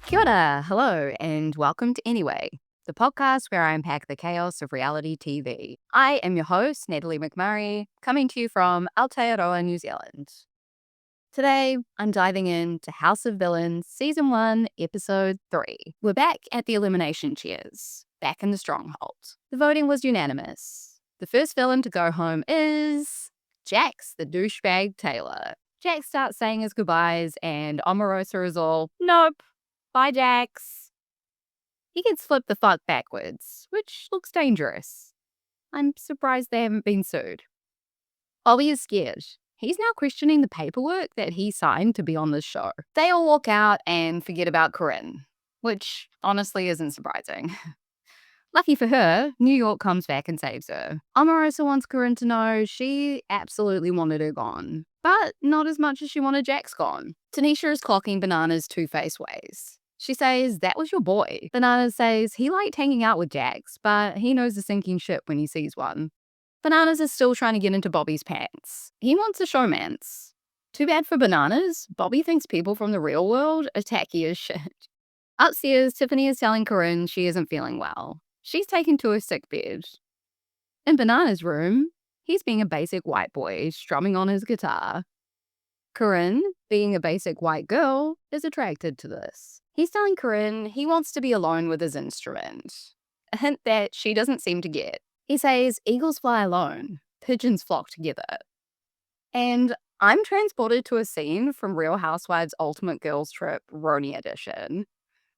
Kia ora, hello, and welcome to Anyway, the podcast where I unpack the chaos of reality TV. I am your host, Natalie McMurray, coming to you from Aotearoa, New Zealand. Today, I'm diving into House of Villains, Season 1, Episode 3. We're back at the elimination chairs, back in the Stronghold. The voting was unanimous. The first villain to go home is Jax, the douchebag Taylor. Jax starts saying his goodbyes, and Omarosa is all, nope. Bye, Jax. He gets flipped the fuck backwards, which looks dangerous. I'm surprised they haven't been sued. Bobby is scared. He's now questioning the paperwork that he signed to be on this show. They all walk out and forget about Corinne, which honestly isn't surprising. Lucky for her, New York comes back and saves her. Omarosa wants Corinne to know she absolutely wanted her gone, but not as much as she wanted Jax gone. Tanisha is clocking Banana's two-faced ways. She says, that was your boy. Banana says he liked hanging out with Jax, but he knows a sinking ship when he sees one. Bananas is still trying to get into Bobby's pants. He wants a showmance. Too bad for Bananas. Bobby thinks people from the real world are tacky as shit. Upstairs, Tiffany is telling Corinne she isn't feeling well. She's taken to her sick bed. In Banana's room, he's being a basic white boy, strumming on his guitar. Corinne, being a basic white girl, is attracted to this. He's telling Corinne he wants to be alone with his instrument, a hint that she doesn't seem to get. He says, eagles fly alone, pigeons flock together. And I'm transported to a scene from Real Housewives Ultimate Girls Trip Roni Edition,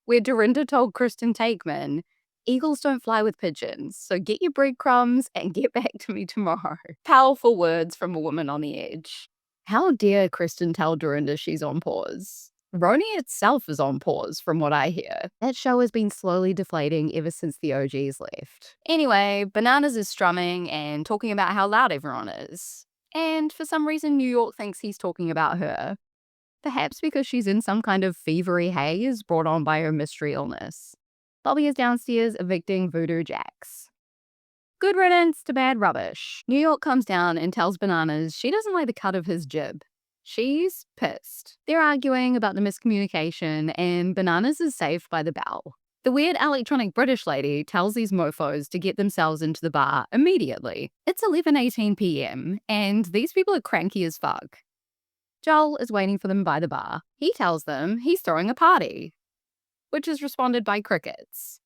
where Dorinda told Kristen Takeman, eagles don't fly with pigeons, so get your breadcrumbs and get back to me tomorrow. Powerful words from a woman on the edge. How dare Kristen tell Dorinda she's on pause? Roni itself is on pause, from what I hear. That show has been slowly deflating ever since the OGs left. Anyway, Bananas is strumming and talking about how loud everyone is. And for some reason, New York thinks he's talking about her. Perhaps because she's in some kind of fevery haze brought on by her mystery illness. Bobby is downstairs evicting Voodoo Jax. Good riddance to bad rubbish. New York comes down and tells Bananas she doesn't like the cut of his jib. She's pissed. They're arguing about the miscommunication, and Bananas is saved by the bell. The weird electronic British lady tells these mofos to get themselves into the bar immediately. It's 11:18 p.m, and these people are cranky as fuck. Joel is waiting for them by the bar. He tells them he's throwing a party, which is responded by crickets.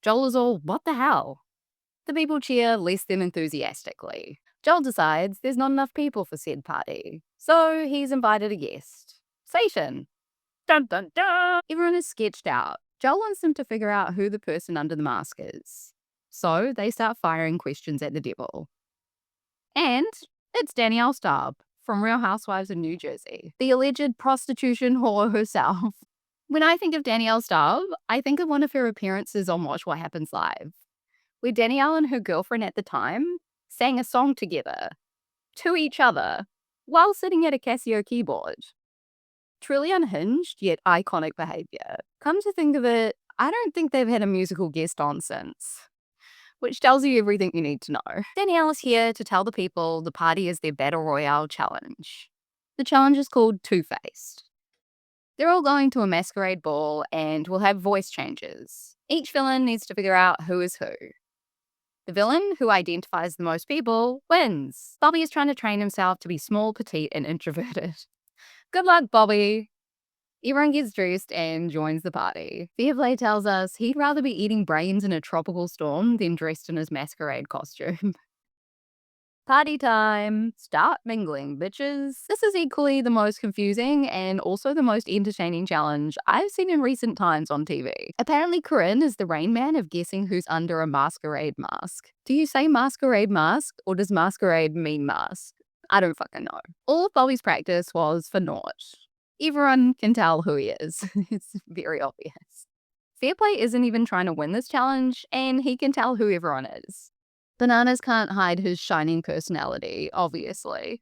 Joel is all, what the hell? The people cheer less than enthusiastically. Joel decides there's not enough people for said party, so he's invited a guest. Satan. Dun dun dun! Everyone is sketched out. Joel wants them to figure out who the person under the mask is. So they start firing questions at the devil. And it's Danielle Staub from Real Housewives of New Jersey, the alleged prostitution whore herself. When I think of Danielle Staub, I think of one of her appearances on Watch What Happens Live, where Danielle and her girlfriend at the time sang a song together, to each other, while sitting at a Casio keyboard. Truly unhinged, yet iconic behavior. Come to think of it, I don't think they've had a musical guest on since. Which tells you everything you need to know. Danielle is here to tell the people the party is their Battle Royale challenge. The challenge is called Two-Faced. They're all going to a masquerade ball and will have voice changes. Each villain needs to figure out who is who. The villain, who identifies the most people, wins. Bobby is trying to train himself to be small, petite, and introverted. Good luck, Bobby. Everyone gets dressed and joins the party. Fairplay tells us he'd rather be eating brains in a tropical storm than dressed in his masquerade costume. Party time. Start mingling, bitches. This is equally the most confusing and also the most entertaining challenge I've seen in recent times on TV. Apparently, Corinne is the Rain Man of guessing who's under a masquerade mask. Do you say masquerade mask, or does masquerade mean mask? I don't fucking know. All of Bobby's practice was for naught. Everyone can tell who he is. It's very obvious. Fairplay isn't even trying to win this challenge, and he can tell who everyone is. Bananas can't hide his shining personality, obviously.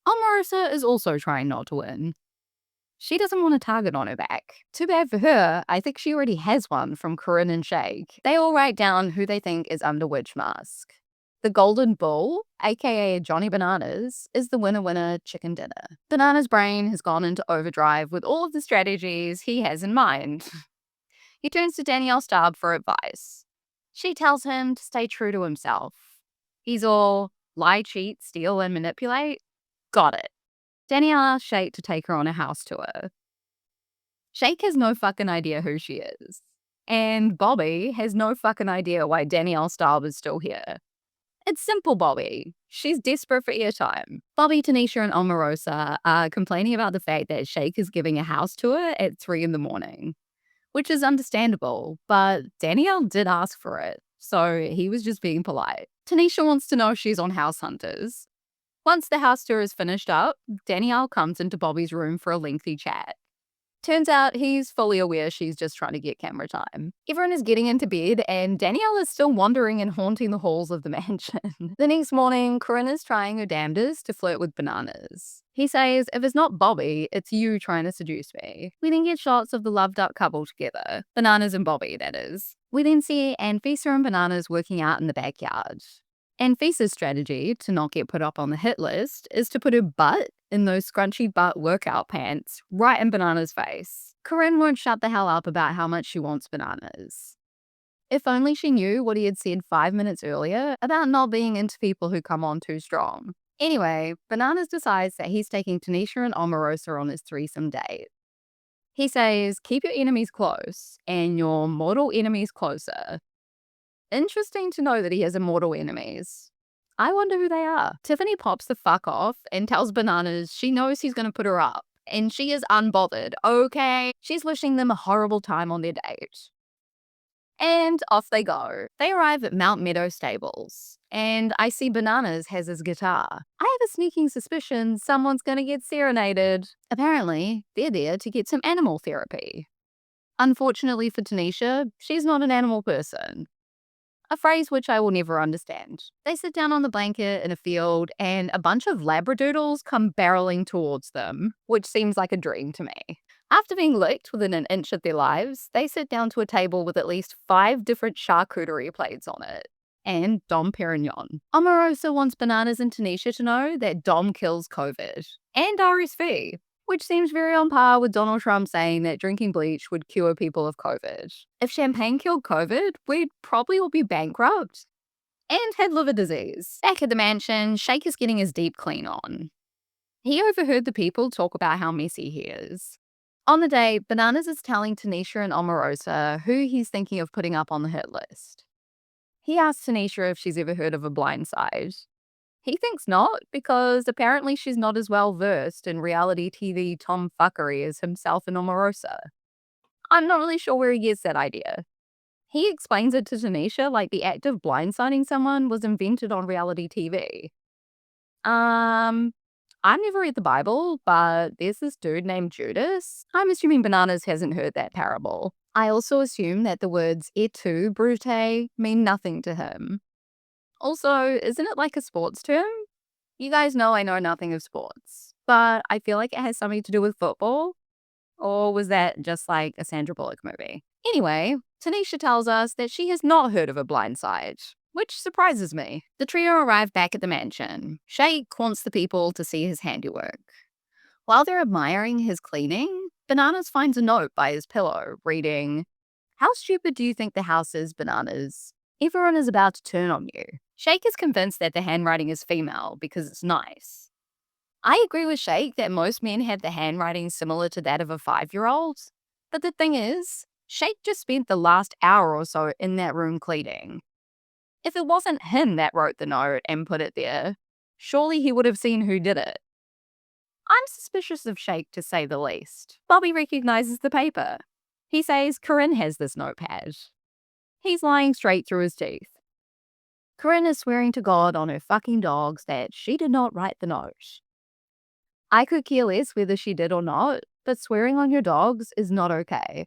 Omarosa is also trying not to win. She doesn't want a target on her back. Too bad for her, I think she already has one from Corinne and Shake. They all write down who they think is under which mask. The Golden Bull, aka Johnny Bananas, is the winner chicken dinner. Banana's brain has gone into overdrive with all of the strategies he has in mind. He turns to Danielle Staub for advice. She tells him to stay true to himself. He's all lie, cheat, steal, and manipulate. Got it. Danielle asks Shake to take her on a house tour. Shake has no fucking idea who she is. And Bobby has no fucking idea why Danielle Staub is still here. It's simple, Bobby. She's desperate for airtime. Bobby, Tanisha, and Omarosa are complaining about the fact that Shake is giving a house tour at 3 in the morning, which is understandable, but Danielle did ask for it, so he was just being polite. Tanisha wants to know if she's on House Hunters. Once the house tour is finished up, Danielle comes into Bobby's room for a lengthy chat. Turns out he's fully aware she's just trying to get camera time. Everyone is getting into bed, and Danielle is still wandering and haunting the halls of the mansion. The next morning, Corinne is trying her damnedest to flirt with Bananas. He says, if it's not Bobby, it's you trying to seduce me. We then get shots of the loved-up couple together. Bananas and Bobby, that is. We then see Anfisa and Bananas working out in the backyard. Anfisa's strategy to not get put up on the hit list is to put her butt in those scrunchy butt workout pants right in Banana's face. Corinne won't shut the hell up about how much she wants Bananas. If only she knew what he had said 5 minutes earlier about not being into people who come on too strong. Anyway, Bananas decides that he's taking Tanisha and Omarosa on his threesome date. He says, keep your enemies close and your mortal enemies closer. Interesting to know that he has immortal enemies. I wonder who they are. Tiffany pops the fuck off and tells Bananas she knows he's going to put her up. And she is unbothered, okay? She's wishing them a horrible time on their date. And off they go. They arrive at Mount Meadow Stables. And I see Bananas has his guitar. I have a sneaking suspicion someone's going to get serenaded. Apparently, they're there to get some animal therapy. Unfortunately for Tanisha, she's not an animal person. A phrase which I will never understand. They sit down on the blanket in a field and a bunch of labradoodles come barreling towards them, which seems like a dream to me. After being licked within an inch of their lives, they sit down to a table with at least 5 different charcuterie plates on it. And Dom Perignon. Omarosa wants Bananas and Tanisha to know that Dom kills COVID. And RSV. Which seems very on par with Donald Trump saying that drinking bleach would cure people of COVID. If champagne killed COVID, we'd probably all be bankrupt. And had liver disease. Back at the mansion, Shake is getting his deep clean on. He overheard the people talk about how messy he is. On the day, Bananas is telling Tanisha and Omarosa who he's thinking of putting up on the hit list. He asks Tanisha if she's ever heard of a blindside. He thinks not, because apparently she's not as well versed in reality TV tomfuckery as himself and Omarosa. I'm not really sure where he gets that idea. He explains it to Tanisha like the act of blindsiding someone was invented on reality TV. I've never read the Bible, but there's this dude named Judas. I'm assuming Bananas hasn't heard that parable. I also assume that the words et tu, Brute, mean nothing to him. Also, isn't it like a sports term? You guys know I know nothing of sports, but I feel like it has something to do with football. Or was that just like a Sandra Bullock movie? Anyway, Tanisha tells us that she has not heard of a blindside, which surprises me. The trio arrive back at the mansion. Shake wants the people to see his handiwork. While they're admiring his cleaning, Bananas finds a note by his pillow reading, "How stupid do you think the house is, Bananas? Everyone is about to turn on you." Shake is convinced that the handwriting is female because it's nice. I agree with Shake that most men have the handwriting similar to that of a 5-year-old. But the thing is, Shake just spent the last hour or so in that room cleaning. If it wasn't him that wrote the note and put it there, surely he would have seen who did it. I'm suspicious of Shake, to say the least. Bobby recognizes the paper. He says Corinne has this notepad. He's lying straight through his teeth. Corinne is swearing to God on her fucking dogs that she did not write the note. I could care less whether she did or not, but swearing on your dogs is not okay.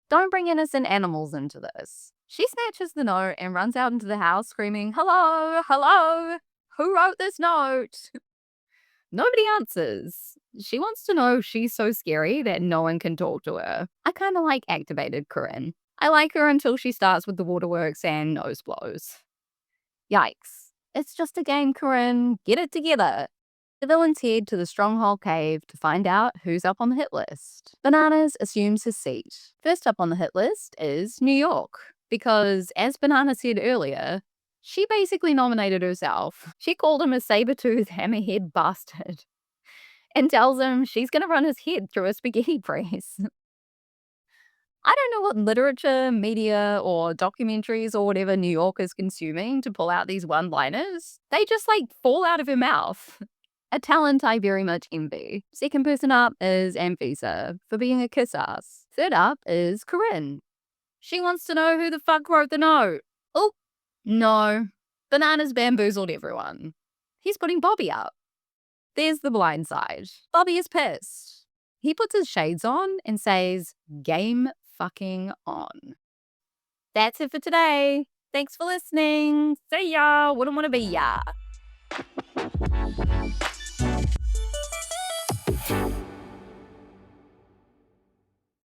Don't bring innocent animals into this. She snatches the note and runs out into the house screaming, "Hello, hello, who wrote this note?" Nobody answers. She wants to know if she's so scary that no one can talk to her. I kind of like activated Corinne. I like her until she starts with the waterworks and nose blows. Yikes. It's just a game, Corinne. Get it together. The villains head to the Stronghold cave to find out who's up on the hit list. Bananas assumes his seat. First up on the hit list is New York, because as Banana said earlier, she basically nominated herself. She called him a saber-toothed, hammerhead bastard and tells him she's going to run his head through a spaghetti press. I don't know what literature, media, or documentaries or whatever New York is consuming to pull out these one-liners. They just fall out of her mouth. A talent I very much envy. Second person up is Anfisa for being a kiss ass. Third up is Corinne. She wants to know who the fuck wrote the note. Oh, no. Bananas bamboozled everyone. He's putting Bobby up. There's the blind side. Bobby is pissed. He puts his shades on and says, game fucking on. That's it for today. Thanks for listening. See ya. Wouldn't want to be ya.